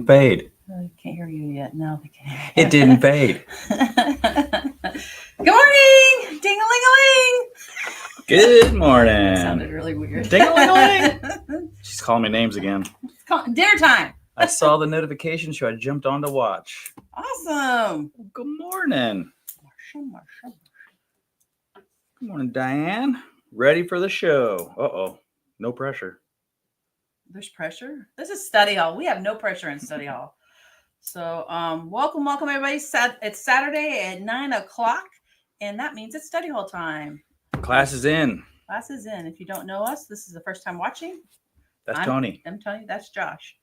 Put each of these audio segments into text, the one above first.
Fade. I can't hear you yet. No, I can't. It didn't fade. Good morning! Ding-a-ling-a-ling! Good morning. That sounded really weird. Ding-a-ling-a-ling. She's calling me names again. Dinner time. I saw the notification show. I jumped on to watch. Awesome. Good morning. Marshall. Good morning, Diane. Ready for the show. Uh-oh. No pressure. There's pressure. This is study hall. We have no pressure in study hall. So welcome everybody. It's Saturday at 9 o'clock, and that means it's study hall time. Class is in. Class is in. If you don't know us, this is the first time watching. That's Tony. I'm Tony. That's Josh.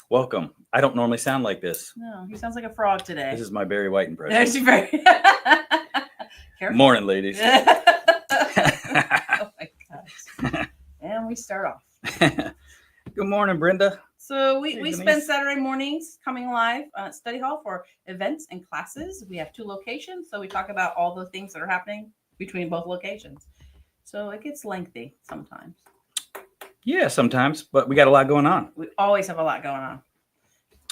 Welcome. I don't normally sound like this. No, he sounds like a frog today. This is my Barry White impression. There's very. Morning, ladies. Oh my gosh. And we start off. Good morning, Brenda. So we spend Saturday mornings coming live at Study Hall for events and classes. We have 2 locations, so we talk about all the things that are happening between both locations. So it gets lengthy sometimes. Yeah, sometimes, but we got a lot going on. We always have a lot going on.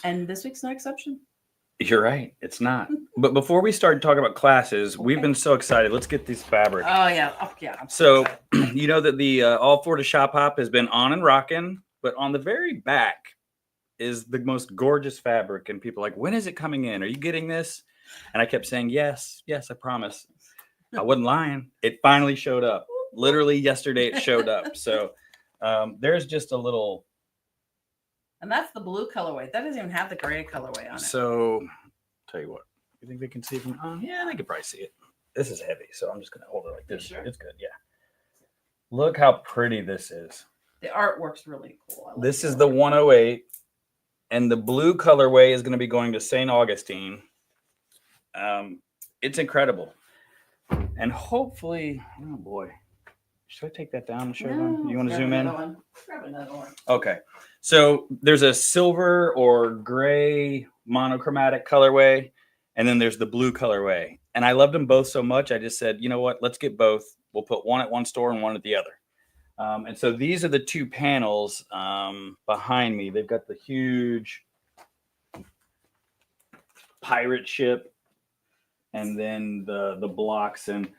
And this week's no exception. You're right. It's not. But before we start talking about classes, we've been so excited. Let's get this fabric. Oh, yeah. Oh, yeah. So you know that the All Florida Shop Hop has been on and rocking, but on the very back is the most gorgeous fabric. And people are like, when is it coming in? Are you getting this? And I kept saying, yes, I promise. I wasn't lying. It finally showed up. Literally yesterday it showed up. So there's just a little. And that's the blue colorway. That doesn't even have the gray colorway on it. So tell you what, you think they can see from yeah, they could probably see it. This is heavy, so I'm just gonna hold it like this. Sure. It's good, yeah. Look how pretty this is. The artwork's really cool. This is the 108, and the blue colorway is going to be going to St. Augustine. It's incredible. And hopefully, oh boy. Should I take that down and show them? You want to zoom in? Grab another one. Okay. So there's a silver or gray monochromatic colorway, and then there's the blue colorway. And I loved them both so much, I just said, you know what? Let's get both. We'll put one at one store and one at the other. And so these are the 2 panels behind me. They've got the huge pirate ship and then the blocks, and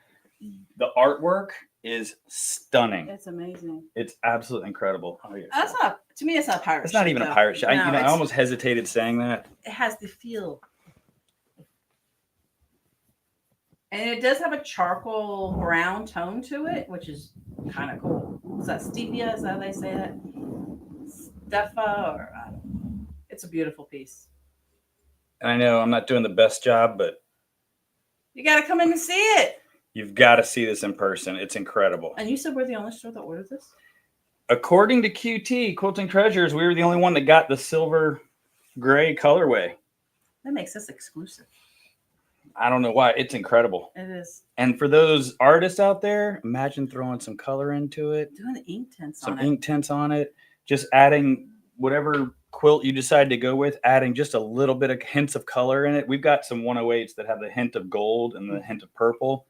the artwork is stunning. It's amazing. It's absolutely incredible. Oh, yeah. That's not, to me, it's not a pirate ship. It's not even a pirate ship. No, I almost hesitated saying that. It has the feel. And it does have a charcoal brown tone to it, which is kind of cool. Is that stevia? Is that how they say that? Stefa, or I don't know. It's a beautiful piece. And I know I'm not doing the best job, but you got to come in and see it. You've got to see this in person. It's incredible. And you said we're the only store that ordered this? According to QT, Quilting Treasures, we were the only one that got the silver gray colorway. That makes us exclusive. I don't know why. It's incredible. It is. And for those artists out there, imagine throwing some color into it. Doing the ink tints some on it. ink tints on it. Just adding whatever quilt you decide to go with, adding just a little bit of hints of color in it. We've got some 108s that have the hint of gold and the hint of purple.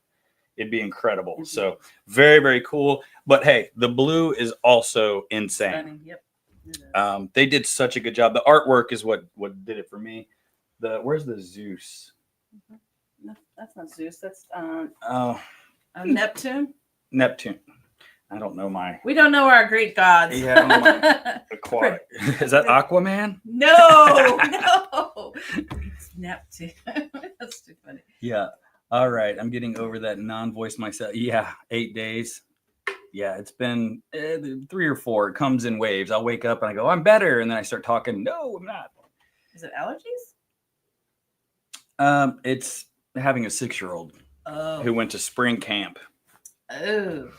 It'd be incredible. Mm-hmm. So very, very cool. But hey, the blue is also insane. Stunning. Yep. They did such a good job. The artwork is what did it for me. Where's the Zeus? Mm-hmm. No, that's not Zeus. That's Neptune. Neptune. I don't know my. We don't know our Greek gods. Yeah, I don't know my aquatic. Is that Aquaman? No. It's Neptune. That's too funny. Yeah. All right. I'm getting over that non-voice myself. Yeah. 8 days. Yeah. It's been 3 or 4. It comes in waves. I'll wake up and I go, I'm better. And then I start talking. No, I'm not. Is it allergies? It's having a 6-year-old who went to spring camp. Oh.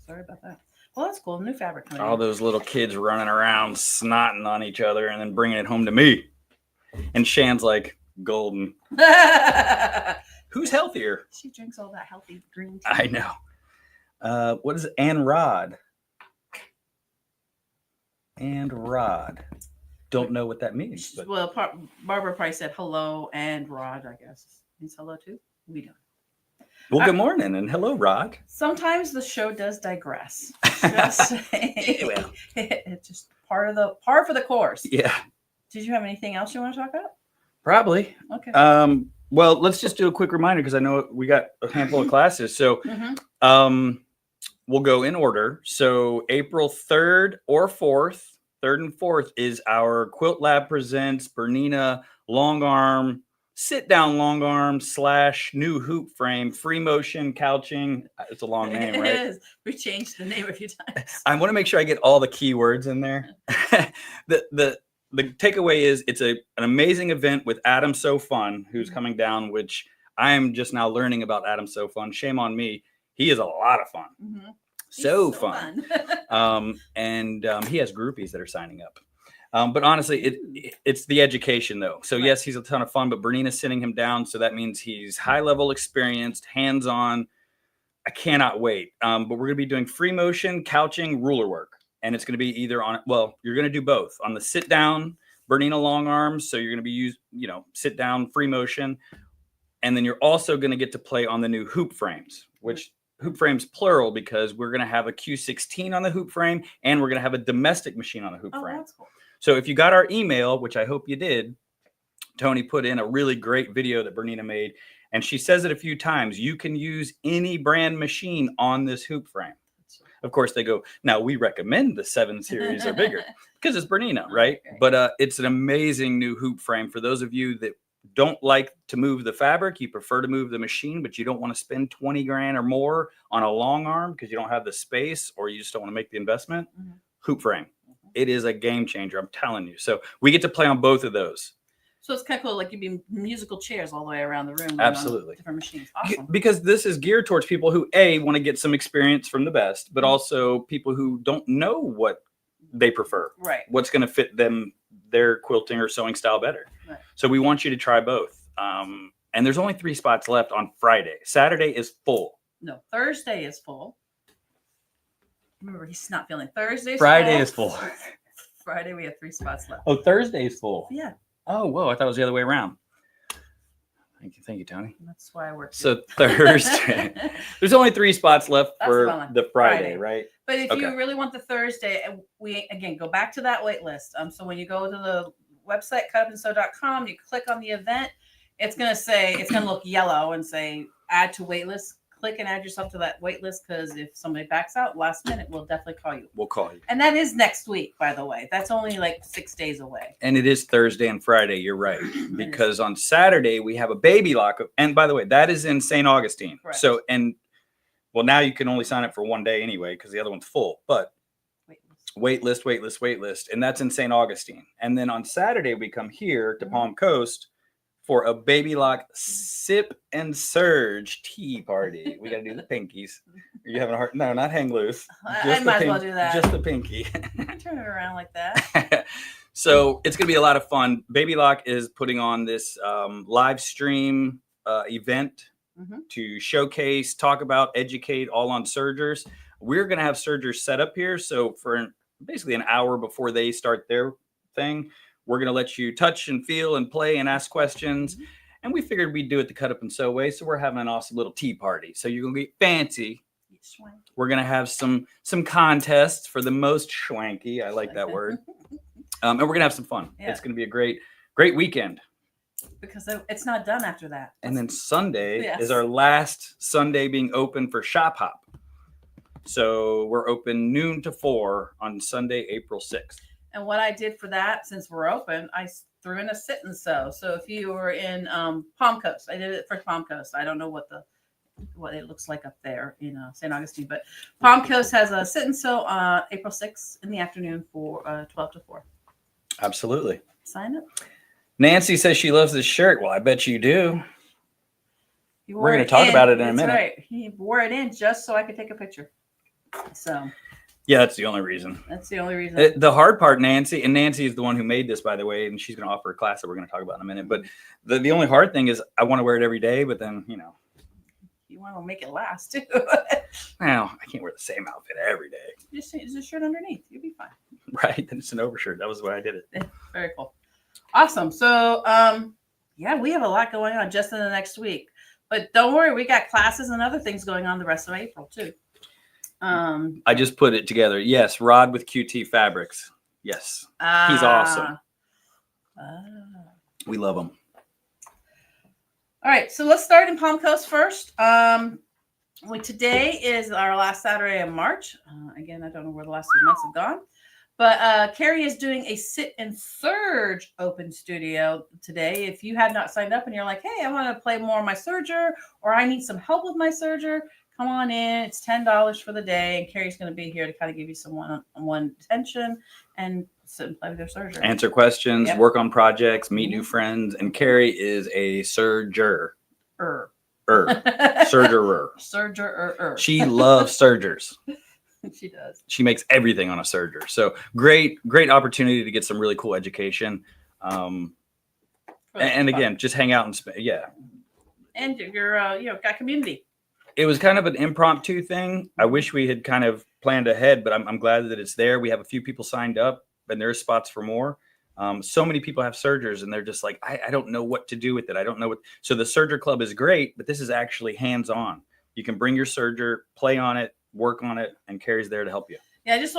Sorry about that. Well, that's cool. New fabric coming All those little kids running around, snotting on each other, and then bringing it home to me. And Shan's like, golden. Who's healthier? She drinks all that healthy green tea. I know. What is it? And Rod. Don't know what that means. But. Well, Barbara probably said hello, and Rod, I guess, means hello too. We don't. Well, good morning, and hello, Rod. Sometimes the show does digress. It's just par for the course. Yeah. Did you have anything else you want to talk about? Probably. Okay. Well, let's just do a quick reminder because I know we got a handful of classes. So, we'll go in order. So April 3rd or 4th, 3rd and 4th is our Quilt Lab Presents Bernina long arm, sit down long arm / new hoop frame, free motion couching. It's a long name, right? It is. We changed the name a few times. I want to make sure I get all the keywords in there. The takeaway is it's an amazing event with Adam So Fun, who's coming down, which I am just now learning about Adam So Fun. Shame on me. He is a lot of fun. Mm-hmm. So fun. And he has groupies that are signing up. But honestly, it's the education, though. So, yes, he's a ton of fun, but Bernina's sitting him down. So that means he's high-level experienced, hands-on. I cannot wait. But we're going to be doing free motion, couching, ruler work. And it's going to be either on, well, you're going to do both. On the sit-down, Bernina long arms. So you're going to be sit-down, free motion. And then you're also going to get to play on the new hoop frames, which hoop frames plural, because we're going to have a Q16 on the hoop frame and we're going to have a domestic machine on the hoop frame. That's cool. So if you got our email, which I hope you did, Toni put in a really great video that Bernina made. And she says it a few times. You can use any brand machine on this hoop frame. Of course, they go, now we recommend the 7 series or bigger because it's Bernina, right? Okay. But it's an amazing new hoop frame for those of you that don't like to move the fabric. You prefer to move the machine, but you don't want to spend 20 grand or more on a long arm because you don't have the space or you just don't want to make the investment. Mm-hmm. Hoop frame. Mm-hmm. It is a game changer. I'm telling you. So we get to play on both of those. So it's kind of cool, like you'd be musical chairs all the way around the room. Absolutely. Different machines. Awesome. Because this is geared towards people who, A, want to get some experience from the best, but also people who don't know what they prefer. Right. What's going to fit them, their quilting or sewing style better. Right. So we want you to try both. And there's only 3 spots left on Friday. Saturday is full. No, Thursday is full. Remember, he's not feeling Thursday. Friday is full. Friday, we have 3 spots left. Oh, Thursday is full. Yeah. Oh, whoa. I thought it was the other way around. Thank you, Toni. That's why I work. So Thursday. There's only 3 spots left for the Friday, right? But if you really want the Thursday, we, again, go back to that wait list. So when you go to the website, cutupandsew.com, you click on the event, it's going to look yellow and say add to wait list. Click and add yourself to that wait list, because if somebody backs out last minute, we'll definitely call you. We'll call you. And that is next week, by the way. That's only like 6 days away. And it is Thursday and Friday. You're right. Because on Saturday, we have a baby lock. And by the way, that is in St. Augustine. Correct. So, well, now you can only sign up for 1 day anyway, because the other one's full. But wait list. And that's in St. Augustine. And then on Saturday, we come here to Palm Coast for a baby lock sip and surge tea party. We got to do the pinkies. Are you having a hard? No, not hang loose. I might as well do that. Just the pinky. Turn it around like that. So it's going to be a lot of fun. Baby Lock is putting on this live stream event to showcase, talk about, educate all on sergers. We're going to have sergers set up here. So for basically an hour before they start their thing, we're going to let you touch and feel and play and ask questions. And we figured we'd do it the Cut Up and Sew way. So we're having an awesome little tea party. So you're going to get fancy. We're going to have some contests for the most schwanky. I like that word. And we're going to have some fun. Yeah. It's going to be a great weekend. Because it's not done after that. And then Sunday is our last Sunday being open for Shop Hop. So we're open noon to 4 on Sunday, April 6th. And what I did for that, since we're open, I threw in a sit and sew. So if you were in Palm Coast, I did it for Palm Coast. I don't know what it looks like up there in St. Augustine, but Palm Coast has a sit and sew April 6th in the afternoon for 12 to 4. Absolutely. Sign up. Nancy says she loves this shirt. Well, I bet you do. We're going to talk about it in a minute. Right. He wore it in just so I could take a picture. So. Yeah, that's the only reason. That's the only reason. The hard part, Nancy is the one who made this, by the way, and she's going to offer a class that we're going to talk about in a minute. But the only hard thing is I want to wear it every day, but then, you want to make it last, too. Well, I can't wear the same outfit every day. Just use a shirt underneath. You'll be fine. Right. Then it's an overshirt. That was why I did it. Very cool. Awesome. So, we have a lot going on just in the next week. But don't worry, we got classes and other things going on the rest of April, too. I just put it together. Yes, Rod with QT Fabrics. Yes, he's awesome. We love him. All right, so let's start in Palm Coast first. Today is our last Saturday of March. Again, I don't know where the last 3 months have gone. But Carrie is doing a sit and surge open studio today. If you had not signed up and you're like, hey, I want to play more of my serger, or I need some help with my serger, come on in. It's $10 for the day. And Carrie's going to be here to kind of give you some one-on-one attention and sit and play with your serger. Answer questions, work on projects, meet new friends. And Carrie is a serger. Sergerer. Sergerer. She loves sergers. She does. She makes everything on a serger. So great opportunity to get some really cool education. And again, just hang out and And you're got community. It was kind of an impromptu thing. I wish we had kind of planned ahead, but I'm glad that it's there. We have a few people signed up, and there's spots for more. So many people have sergers, and they're just like, I don't know what to do with it. I don't know what. So the serger club is great, but this is actually hands-on. You can bring your serger, play on it, work on it, and Carrie's there to help you. Yeah, I just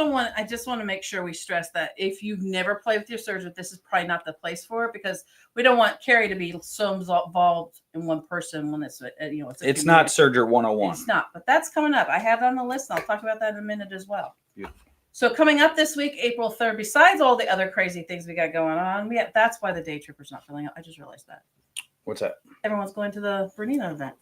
want to make sure we stress that if you've never played with your serger, this is probably not the place for it, because we don't want Carrie to be so involved in one person when it's it's not serger 101. It's not, but that's coming up. I have it on the list, and I'll talk about that in a minute as well. Beautiful. So coming up this week, April 3rd, besides all the other crazy things we got going on, that's why the day tripper's not filling up. I just realized that. What's that? Everyone's going to the Bernina event.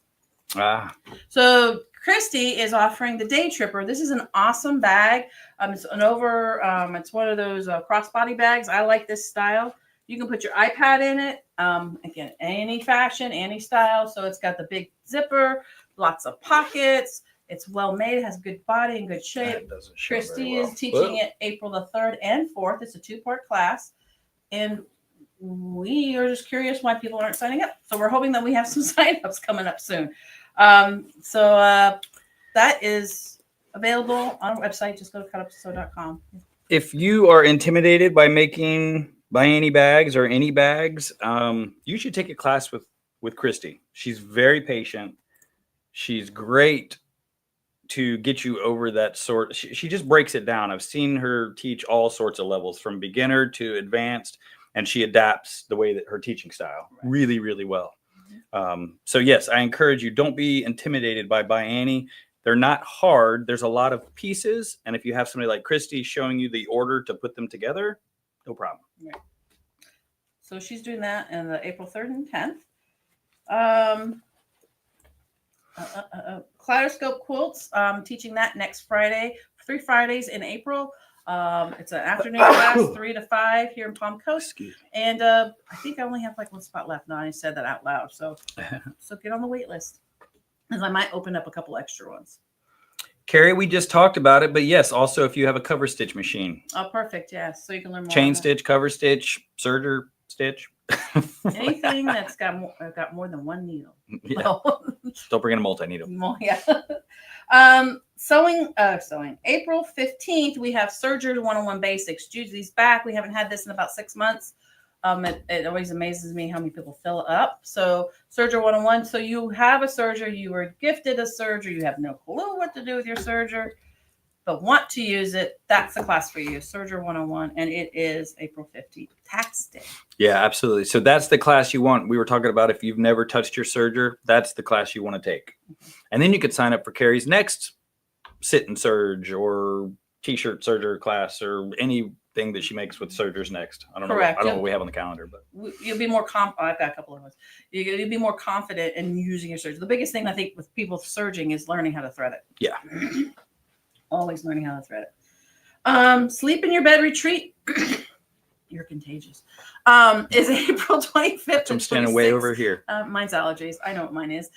So Christy is offering the day tripper. This is an awesome bag. It's it's one of those crossbody bags. I like this style. You can put your iPad in it. Again, any fashion, any style. So it's got the big zipper, lots of pockets. It's well made. It has good body and good shape. Christy is teaching it April the 3rd and 4th. It's a 2-part class. And we are just curious why people aren't signing up. So we're hoping that we have some signups coming up soon. That is available on our website. Just go to cutupsew.com. If you are intimidated by making any bags or any bags, you should take a class with Christy. She's very patient. She's great to get you over that sort. She just breaks it down. I've seen her teach all sorts of levels, from beginner to advanced, and she adapts the way that her teaching style really, really well. So yes, I encourage you, don't be intimidated by Annie. They're not hard. There's a lot of pieces. And if you have somebody like Christy showing you the order to put them together, no problem. Right. So she's doing that in the April 3rd and 10th. Kaleidoscope quilts. Teaching that next Friday, 3 Fridays in April. It's an afternoon class, 3 to 5 here in Palm Coast. And I think I only have like 1 spot left now. I said that out loud. So get on the wait list, because I might open up a couple extra ones. Carrie, we just talked about it, but yes, also if you have a cover stitch machine. Oh, perfect. Yes. So you can learn more. Chain stitch, cover stitch, serger stitch. Anything that's got more than one needle. Yeah. Don't bring in a multi-needle. Yeah. Sewing. April 15th, we have Serger 101 Basics. Judy's back. We haven't had this in about 6 months. It always amazes me how many people fill up. So Serger 101. So you have a serger, you were gifted a serger, you have no clue what to do with your serger, but want to use it. That's the class for you, Serger 101, and it is April 15th, tax day. Yeah, absolutely. So that's the class you want. We were talking about if you've never touched your serger, that's the class you want to take. And then you could sign up for Carrie's next sit and serge or t-shirt serger class, or anything that she makes with sergers next. I don't know. I don't know what we have on the calendar, but you'll be more I've got a couple of ones. You'll be more confident in using your serger. The biggest thing I think with people serging is learning how to thread it. Yeah. Always learning how to thread it. Sleep in your bed retreat. You're contagious. Is April 25th. I'm standing way over here. Mine's allergies. I know what mine is.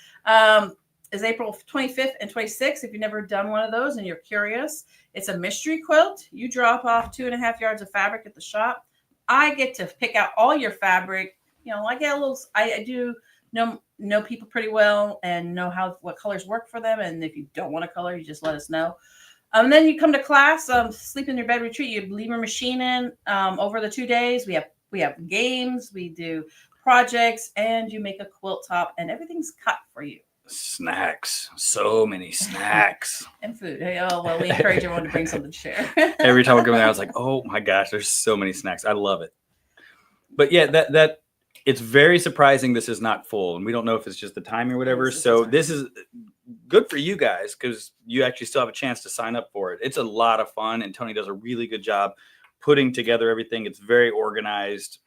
Is April 25th and 26th. If you've never done one of those and you're curious, it's a mystery quilt. You drop off 2.5 yards of fabric at the shop. I get to pick out all your fabric. I get a little. I do know people pretty well and know what colors work for them. And if you don't want a color, you just let us know. And then you come to class, sleep in your bed retreat. You leave your machine in over the 2 days. We have games, we do projects, and you make a quilt top, and everything's cut for you. Snacks, so many snacks. And food. Oh, well, we encourage everyone to bring something to share. Every time I go there, I was like, oh my gosh, there's so many snacks. I love it. But yeah, that it's very surprising this is not full, and we don't know if it's just the timing or whatever. So this is good for you guys because you actually still have a chance to sign up for it. It's a lot of fun, and Toni does a really good job putting together everything. It's very organized.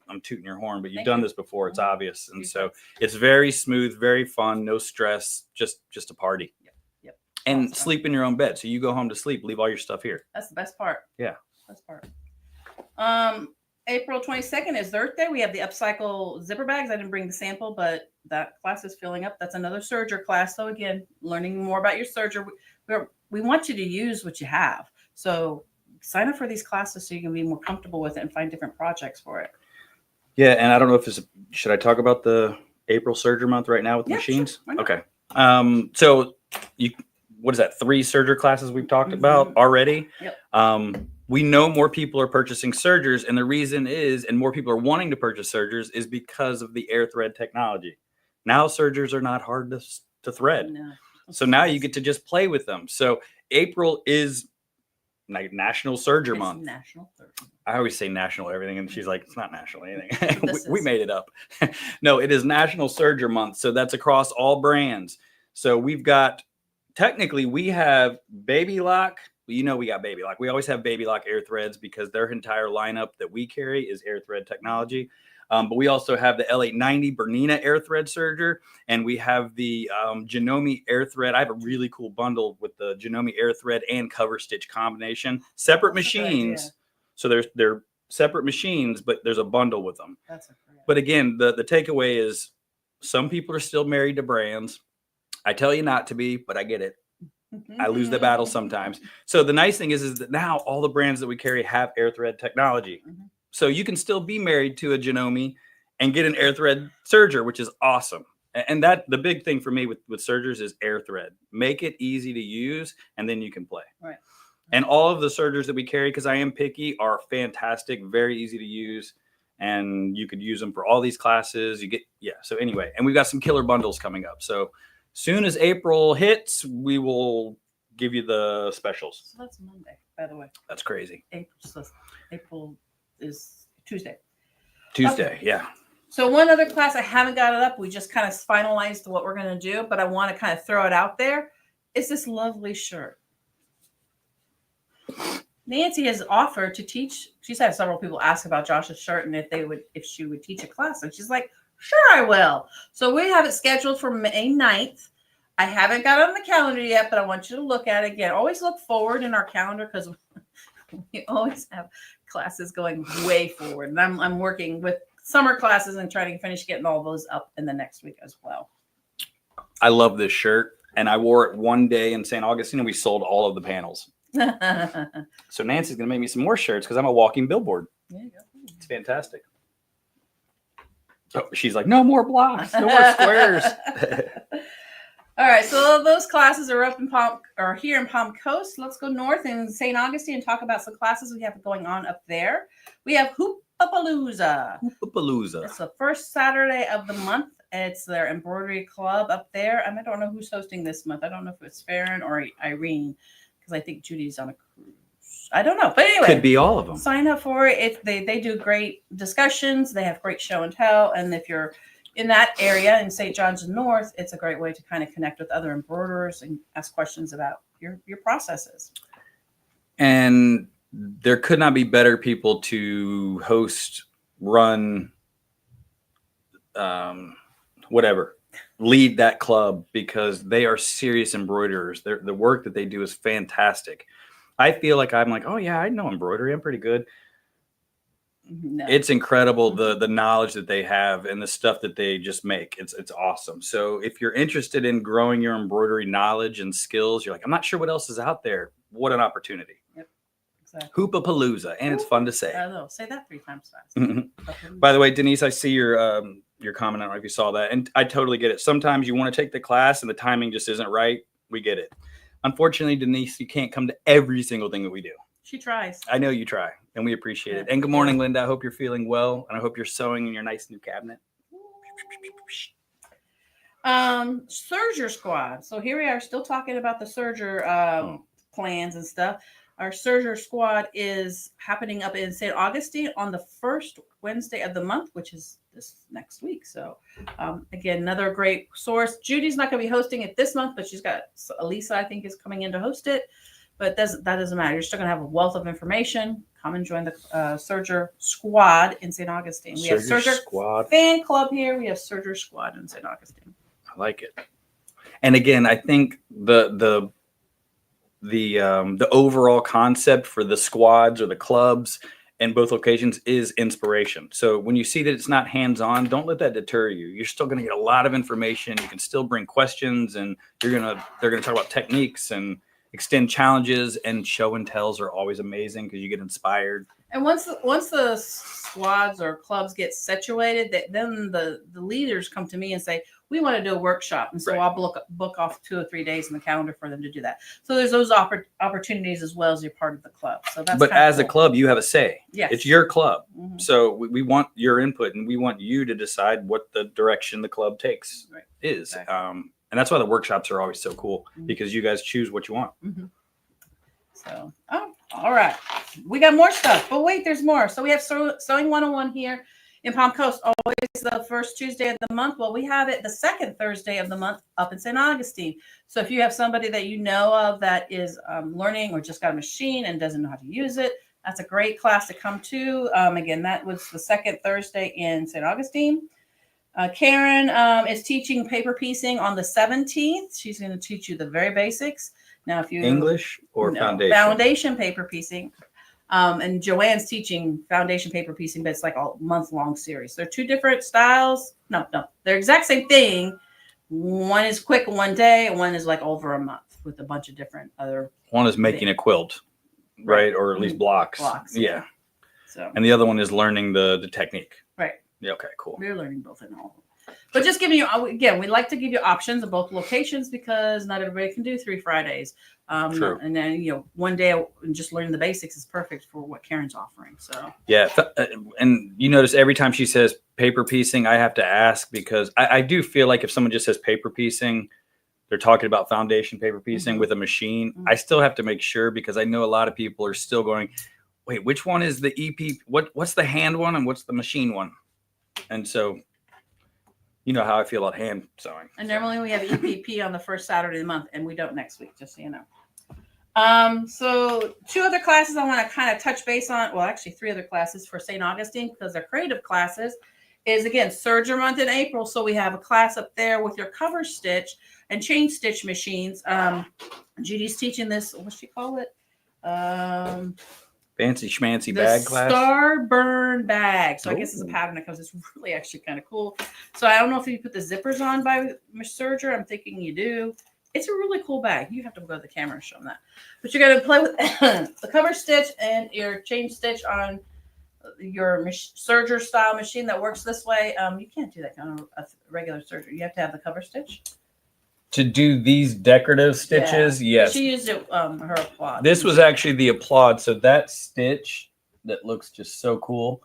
I'm tooting your horn, but you've done this before. It's obvious. And so it's very smooth, very fun, no stress, just a party. Yep. And sleep in your own bed. So you go home to sleep, leave all your stuff here. That's the best part. Yeah. Best part. April 22nd is Earth Day. We have the upcycle zipper bags. I didn't bring the sample, but that class is filling up. That's another serger class. So again, learning more about your serger. We want you to use what you have. So sign up for these classes so you can be more comfortable with it and find different projects for it. Yeah, and I don't know if should I talk about the April serger month right now with machines? Sure. Okay. So what is that? 3 serger classes we've talked about already. Yep. We know more people are purchasing sergers, and the reason is, and more people are wanting to purchase sergers, is because of the air thread technology. Now sergers are not hard to thread. No. So now you get to just play with them. So April is like National Serger Month. National Serger. I always say national everything, and she's like, it's not national anything. we made it up. No, it is National Serger Month. So that's across all brands. So we have Baby Lock. We got Baby Lock. We always have Baby Lock air threads because their entire lineup that we carry is air thread technology. But we also have the L890 Bernina air thread serger, and we have the Janome air thread. I have a really cool bundle with the Janome air thread and cover stitch combination. Separate machines. So they're separate machines, but there's a bundle with them. But again, the takeaway is some people are still married to brands. I tell you not to be, but I get it. I lose the battle sometimes. So the nice thing is that now all the brands that we carry have air thread technology. So you can still be married to a Janome and get an air thread serger, which is awesome. And that the big thing for me with sergers is air thread. Make it easy to use, and then you can play. Right. And all of the sergers that we carry, because I am picky, are fantastic, very easy to use. And you could use them for all these classes. So anyway, and we've got some killer bundles coming up. So soon as April hits, we will give you the specials. So that's Monday, by the way. That's crazy. April is Tuesday. Okay. Yeah. So one other class, I haven't got it up. We just kind of finalized what we're going to do, but I want to kind of throw it out there. It's this lovely shirt. Nancy has offered to teach. She's had several people ask about Josh's shirt and if she would teach a class. And she's like, sure, I will. So we have it scheduled for May 9th. I haven't got it on the calendar yet, but I want you to look at it again. Always look forward in our calendar because we always have classes going way forward. And I'm working with summer classes and trying to finish getting all those up in the next week as well. I love this shirt. And I wore it one day in St. Augustine and we sold all of the panels. So Nancy's going to make me some more shirts because I'm a walking billboard. There you go. It's fantastic. Oh, she's like, no more blocks, no more squares. All right, so those classes are here in Palm Coast. Let's go north in St. Augustine and talk about some classes we have going on up there. We have Hoopapalooza. It's the first Saturday of the month. It's their embroidery club up there. And I don't know who's hosting this month. I don't know if it's Farron or Irene, because I think Judy's on a cruise. I don't know. But anyway. Could be all of them. Sign up for it. If they do great discussions. They have great show and tell. And if you're in that area in St. John's North, it's a great way to kind of connect with other embroiderers and ask questions about your processes. And there could not be better people to host, run, lead that club, because they are serious embroiderers. The work that they do is fantastic. I feel like I'm like, oh yeah, I know embroidery. I'm pretty good. No. It's incredible the knowledge that they have and the stuff that they just make. It's awesome. So if you're interested in growing your embroidery knowledge and skills, you're like, I'm not sure what else is out there. What an opportunity. Yep. Exactly. Hoopapalooza. And it's fun to say. I know. Say that 3 times fast. By the way, Denise, I see your comment. I don't know if you saw that. And I totally get it. Sometimes you want to take the class and the timing just isn't right. We get it. Unfortunately, Denise, you can't come to every single thing that we do. She tries. I know you try, and we appreciate it. And good morning, Linda. I hope you're feeling well, and I hope you're sewing in your nice new cabinet. Serger squad. So here we are, still talking about the serger plans and stuff. Our Serger Squad is happening up in St. Augustine on the first Wednesday of the month, which is this next week. So, again, another great source. Judy's not going to be hosting it this month, but she's got Elisa, I think, is coming in to host it. But that doesn't matter. You're still going to have a wealth of information. Come and join the Serger Squad in St. Augustine. We have Serger Squad fan club here. We have Serger Squad in St. Augustine. I like it. And again, I think the overall concept for the squads or the clubs in both locations is inspiration. So when you see that it's not hands-on, don't let that deter you. You're still going to get a lot of information. You can still bring questions, and they're going to talk about techniques and extend challenges, and show and tells are always amazing because you get inspired. And once the squads or clubs get situated, then the leaders come to me and say, we want to do a workshop. And so Right. I'll book off 2 or 3 days in the calendar for them to do that. So there's those opportunities as well as you're part of the club. So that's But as cool. a club, you have a say. Yes. It's your club. Mhm. So we want your input, and we want you to decide what the direction the club takes Right. is. Exactly. And that's why the workshops are always so cool, Mhm. because you guys choose what you want. Mhm. So, all right. We got more stuff, but wait, there's more. So we have Sewing 101 here in Palm Coast, always the first Tuesday of the month. Well, we have it the second Thursday of the month up in St. Augustine. So if you have somebody that you know of that is learning or just got a machine and doesn't know how to use it, that's a great class to come to. Again, that was the second Thursday in St. Augustine. Karen is teaching paper piecing on the 17th. She's going to teach you the very basics. Now, if you English or foundation? Foundation paper piecing. And Joanne's teaching foundation paper piecing, but it's like a month-long series. They're 2 different styles. No, they're exact same thing. One is quick one day, and one is like over a month with a bunch of different other. One is making a quilt, right? Or at least blocks. Blocks. Yeah. So. And the other one is learning the technique. Right. Yeah. Okay. Cool. We're learning both in all. But just giving you, again, we like to give you options of both locations because not everybody can do 3 Fridays. True. And then, one day and just learning the basics is perfect for what Karen's offering. So, yeah. And you notice every time she says paper piecing, I have to ask, because I do feel like if someone just says paper piecing, they're talking about foundation paper piecing with a machine. I still have to make sure, because I know a lot of people are still going, wait, which one is the EP? What's the hand one and what's the machine one? And so, you know how I feel about hand sewing. And normally we have EPP on the first Saturday of the month, and we don't next week, just so you know. So 2 other classes I want to kind of touch base on. Well, actually 3 other classes for St. Augustine, because they're creative classes. Is again Serger month in April, so we have a class up there with your cover stitch and chain stitch machines. Judy's teaching this. What's she call it? Fancy schmancy The bag class. Star burn bag. So I guess it's a Ooh. pattern that comes. It's really actually kind of cool. So I don't know if you put the zippers on by Serger. I'm thinking you do. It's a really cool bag. You have to go to the camera and show them that. But you're going to play with the cover stitch and your chain stitch on your Serger style machine that works this way. You can't do that on a regular Serger. You have to have the cover stitch. To do these decorative stitches, yes. She used it, her applaud. This was actually the applaud. So that stitch that looks just so cool.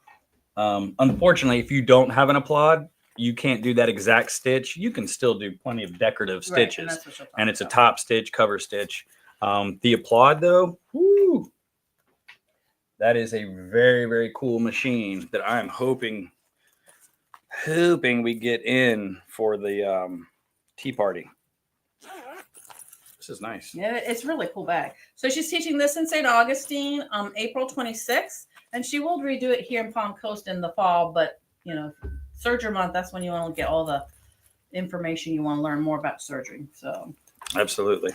Unfortunately, if you don't have an applaud, you can't do that exact stitch. You can still do plenty of decorative stitches. And it's a top stitch, cover stitch. The applaud, though, whoo, that is a very, very cool machine that I'm hoping we get in for the tea party. This is nice. Yeah, it's really cool bag. So she's teaching this in St. Augustine April 26th, and she will redo it here in Palm Coast in the fall. But, Serger month, that's when you want to get all the information you want to learn more about sergering. So Absolutely.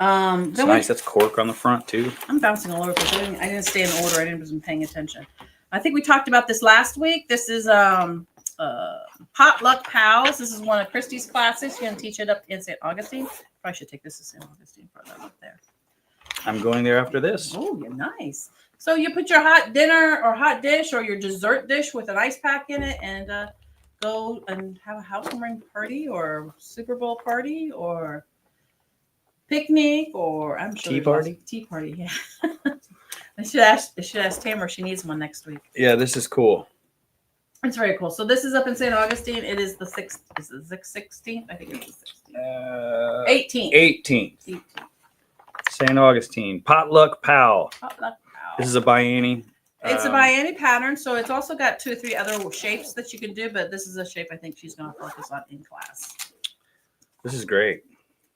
It's nice. That's cork on the front, too. I'm bouncing all over because I didn't stay in order. I wasn't paying attention. I think we talked about this last week. This is Potluck Pals. This is one of Christy's classes. She's going to teach it up in St. Augustine. Probably should take this to St. Augustine for that up there. I'm going there after this. Oh, you're nice. So you put your hot dinner or hot dish or your dessert dish with an ice pack in it and go and have a housewarming party or Super Bowl party or picnic or I'm sure tea party. Tea party, yeah. I should ask Tamara if she needs one next week. Yeah, this is cool. It's very cool. So this is up in St. Augustine. It is the 6th. Is it the 16th? I think it's the 16th. 18th. 18th. 18th. St. Augustine. Potluck Pal. Potluck This is a bianni. It's a bianni pattern, so it's also got 2 or 3 other shapes that you can do, but this is a shape I think she's going to focus on in class. This is great.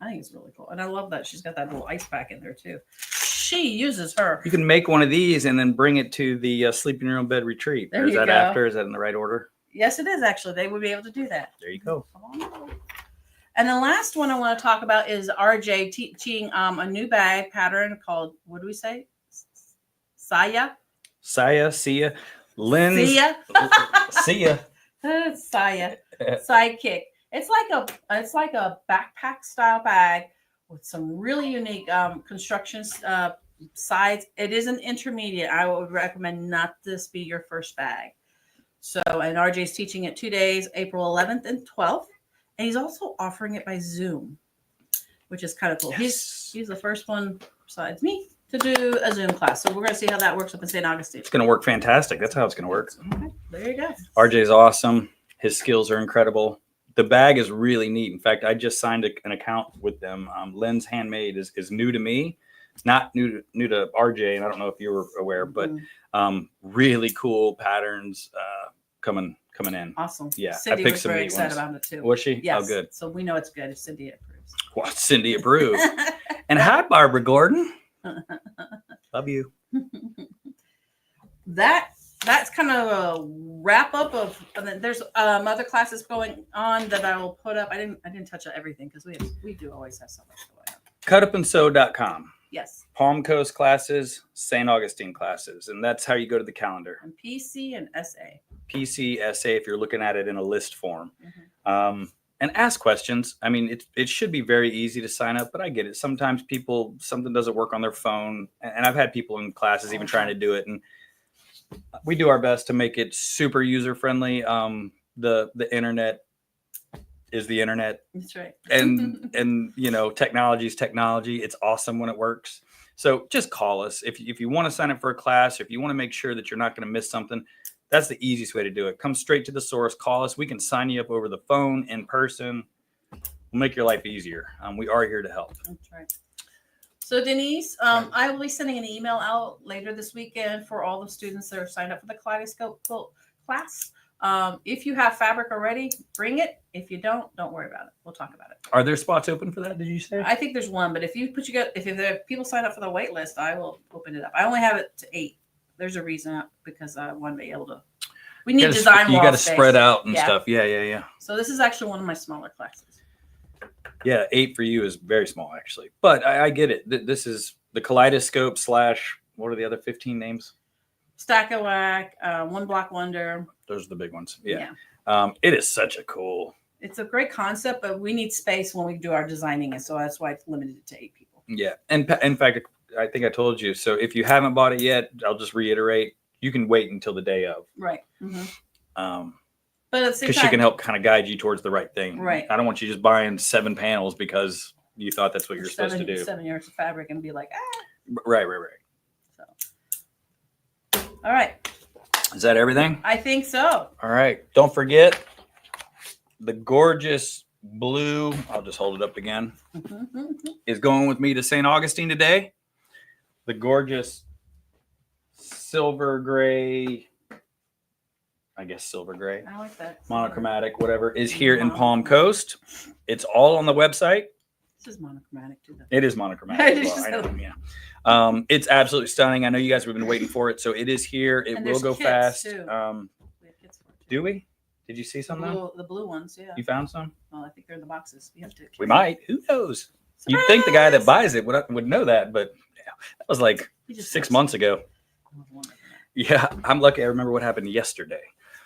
I think it's really cool. And I love that she's got that little ice pack in there too. She uses her. You can make one of these and then bring it to the sleep in your own bed retreat. There Or is you that go. after? Is that in the right order? Yes, it is actually. They would be able to do that. There you go. Come on. And the last one I want to talk about is RJ teaching a new bag pattern called, what do we say? Saya. Saya, Sia, Lynn's. Sia. Sia. Saya. Sidekick. It's like a backpack style bag with some really unique constructions sides. It is an intermediate. I would recommend not this be your first bag. So, and RJ's teaching it 2 days, April 11th and 12th. And he's also offering it by Zoom, which is kind of cool. Yes. He's the first one besides me to do a Zoom class. So we're going to see how that works up in St. Augustine. It's going to work fantastic. That's how it's going to work. Okay, there you go. RJ's awesome. His skills are incredible. The bag is really neat. In fact, I just signed an account with them. Lynn's Handmade is new to me, not new to RJ, and I don't know if you were aware, but really cool patterns coming in. Awesome. Yeah, Cindy I picked was some very neat excited ones. about it too. Was she? Yes. Oh, good. So we know it's good if Cindy approves. Well, Cindy approved. And hi, Barbara Gordon. Love you. That's kind of a wrap up of. And then there's other classes going on that I will put up. I didn't touch on everything because we do always have so much going on. Cutupandsew.com. Yes. Palm Coast classes, St. Augustine classes, and that's how you go to the calendar. And PC and SA. PC, SA, if you're looking at it in a list form. And ask questions. I mean, it should be very easy to sign up, but I get it. Sometimes something doesn't work on their phone, and I've had people in classes even trying to do it, and we do our best to make it super user friendly. The internet is the internet. That's right. and you know, technology is technology. It's awesome when it works. So just call us if you want to sign up for a class, or if you want to make sure that you're not going to miss something. That's the easiest way to do it. Come straight to the source. Call us. We can sign you up over the phone, in person. We'll make your life easier. We are here to help. That's right. So Denise, I will be sending an email out later this weekend for all the students that are signed up for the Kaleidoscope Quilt class. If you have fabric already, bring it. If you don't worry about it. We'll talk about it. Are there spots open for that? Did you say? I think there's one, but if the people sign up for the wait list, I will open it up. I only have it to 8. There's a reason because I want to be able to. We need design. You got to spread out and stuff. Yeah. So this is actually one of my smaller classes. Yeah, 8 for you is very small, actually. But I get it. This is the Kaleidoscope / what are the other 15 names? Stack and Whack, One Block Wonder. Those are the big ones. Yeah. It is such a cool. It's a great concept, but we need space when we do our designing, and so that's why it's limited to 8 people. Yeah, and in fact, I think I told you. So if you haven't bought it yet, I'll just reiterate: you can wait until the day of. Right. But at the same time, because she can help kind of guide you towards the right thing. Right. I don't want you just buying 7 panels because you thought that's what you're supposed to do. 7 yards of fabric and be like, Right. So, all right. Is that everything? I think so. All right. Don't forget the gorgeous blue. I'll just hold it up again. Is going with me to St. Augustine today. The gorgeous silver gray. I guess silver gray. I like that. Monochromatic, whatever, is here in Palm Coast. It's all on the website. This is monochromatic too. It is monochromatic as well. I know, yeah. It's absolutely stunning. I know you guys have been waiting for it, so it is here. It will go fast. Too. We have kits for it too. Do we? Did you see some? The blue ones, yeah. You found some? Well, I think they're in the boxes. We have to. We might. Who knows? You'd think the guy that buys it would know that, but that was like 6 months ago. Yeah, I'm lucky. I remember what happened yesterday.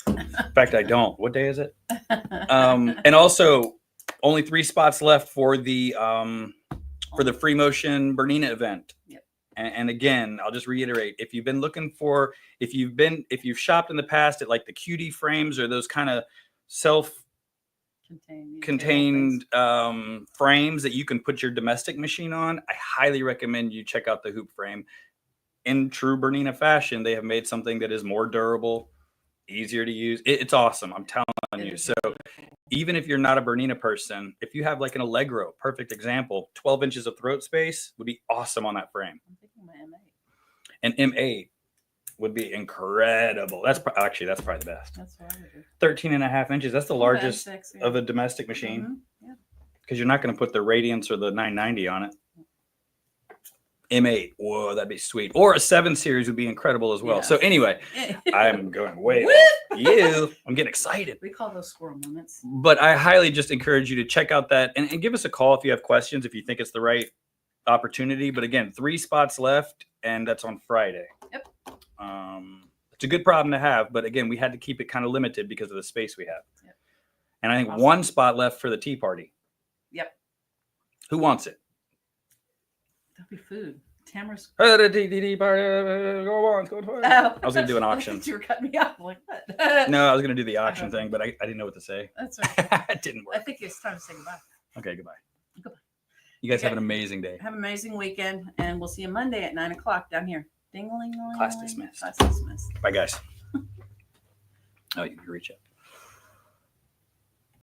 In fact, I don't. What day is it? And also, only 3 spots left for the free motion Bernina event. Yep. And again, I'll just reiterate: if you've been looking for, if you've shopped in the past at like the cutie frames or those kind of self-contained frames that you can put your domestic machine on, I highly recommend you check out the hoop frame. In true Bernina fashion, they have made something that is more durable. easier to use. It's awesome. I'm telling you. So even if you're not a Bernina person, if you have like an Allegro, perfect example, 12 inches of throat space would be awesome on that frame. I'm thinking my M8. An M8 would be incredible. That's probably the best. That's what I would do. 13 and a half inches. That's the largest M6, of a domestic machine. Mm-hmm. Yeah. Because you're not going to put the Radiance or the 990 on it. M8. Whoa, that'd be sweet. Or a 7 series would be incredible as well. Yeah. So anyway, I'm going way off you. I'm getting excited. We call those squirrel moments. But I highly just encourage you to check out that and give us a call if you have questions, if you think it's the right opportunity. But again, 3 spots left, and that's on Friday. Yep. It's a good problem to have, but again, we had to keep it kind of limited because of the space we have. Yep. And I think Awesome. 1 spot left for the tea party. Yep. Who wants it? That'll be food. Tamara's. Tea party. Go on. Go on. I was going to do an auction. You were cutting me off. I'm like, what? No, I was going to do the auction thing, but I didn't know what to say. That's right. It didn't work. I think it's time to say goodbye. Okay, goodbye. Goodbye. You guys Okay. have an amazing day. Have an amazing weekend, and we'll see you Monday at 9:00 down here. Ding-a-ling-a-ling. Class dismissed. Class dismissed. Bye, guys. Oh, you can reach out.